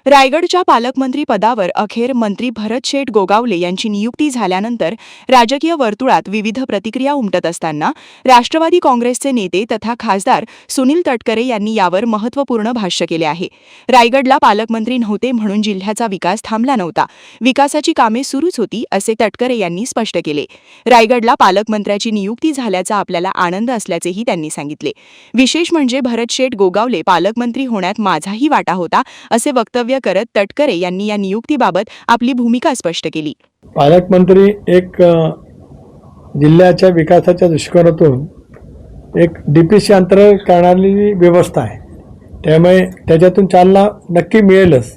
रायगडच्या पालकमंत्री पदावर अखेर मंत्री भरतशेठ गोगावले यांची नियुक्ती झाल्यानंतर राजकीय वर्तुळात विविध प्रतिक्रिया उमटत असताना राष्ट्रवादी काँग्रेसचे नेते तथा खासदार सुनील तटकरे यांनी यावर महत्त्वपूर्ण भाष्य केले आहे। रायगडला पालकमंत्री नव्हते म्हणून जिल्ह्याचा विकास थांबला नव्हता, विकासाची कामे सुरूच होती असे तटकरे यांनी स्पष्ट केले। रायगडला पालकमंत्र्याची नियुक्ती झाल्याचा आपल्याला आनंद असल्याचेही त्यांनी सांगितले। विशेष म्हणजे भरतशेठ गोगावले पालकमंत्री होण्यात माझाही वाटा होता असे वक्तव्य करत तटकरे यांनी या नियुक्तीबाबत आपली भूमिका स्पष्ट केली। पालकमंत्री एक जिल्ह्याच्या विकासाच्या दृष्टिकोनातून एक डीपीसी अंतर्गत करणारी व्यवस्था आहे, त्यामुळे त्याच्यातून चालना नक्की मिळेलच,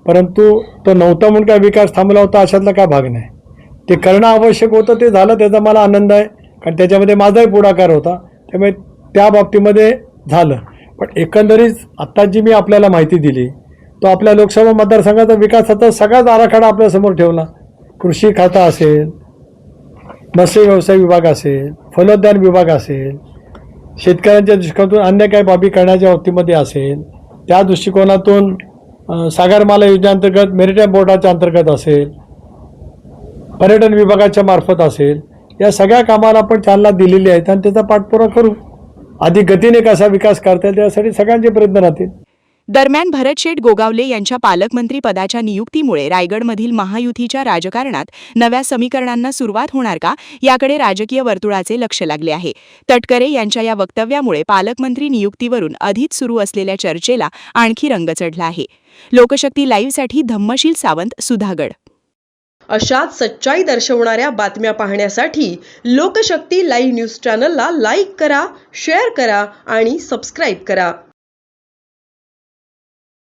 परंतु तो नव्हता म्हणून काय विकास थांबला होता अशातला काय भाग नाही। ते करणं आवश्यक होतं, ते झालं, त्याचा मला आनंद आहे, कारण त्याच्यामध्ये माझाही पुढाकार होता, त्यामुळे त्या बाबतीमध्ये झालं। पण एकंदरीत आत्ता जी मी आपल्याला माहिती दिली तो आपल्या लोकसभा मतदारसंघाचा विकासाचा सगळाच आराखडा आपल्यासमोर ठेवला। कृषी खाता असेल, मत्स्य व्यवसाय विभाग असेल, फलोद्यान विभाग असेल, शेतकऱ्यांच्या दृष्टिकोनातून अन्य काही बाबी करण्याच्या बाबतीमध्ये असेल, त्या दृष्टिकोनातून सागरमाला योजनेअंतर्गत मेरिटाईम बोर्डाच्या अंतर्गत असेल, पर्यटन विभागाच्या मार्फत असेल, या सगळ्या कामाला आपण चालना दिलेली आहे आणि त्याचा पाठपुरावा करू। अधिक गतीने कसा विकास करता येईल त्यासाठी सगळ्यांचे प्रयत्न राहतील। दरम्यान भरतशेठ गोगावले यांच्या पालकमंत्री पदाच्या नियुक्तीमुळे रायगडमधील महायुतीच्या राजकारणात नव्या समीकरणांना सुरुवात होणार का, याकडे राजकीय वर्तुळाचे लक्ष लागले आहे। तटकरे यांच्या या वक्तव्यामुळे पालकमंत्री नियुक्तीवरून आधीच सुरू असलेल्या चर्चेला आणखी रंग चढला आहे। लोकशक्ती लाईव्हसाठी धम्मशील सावंत, सुधागड। अशाच सच्चाई दर्शवणाऱ्या बातम्या पाहण्यासाठी लोकशक्ती लाईव्ह न्यूज चॅनलला लाईक करा, शेअर करा आणि सबस्क्राईब करा।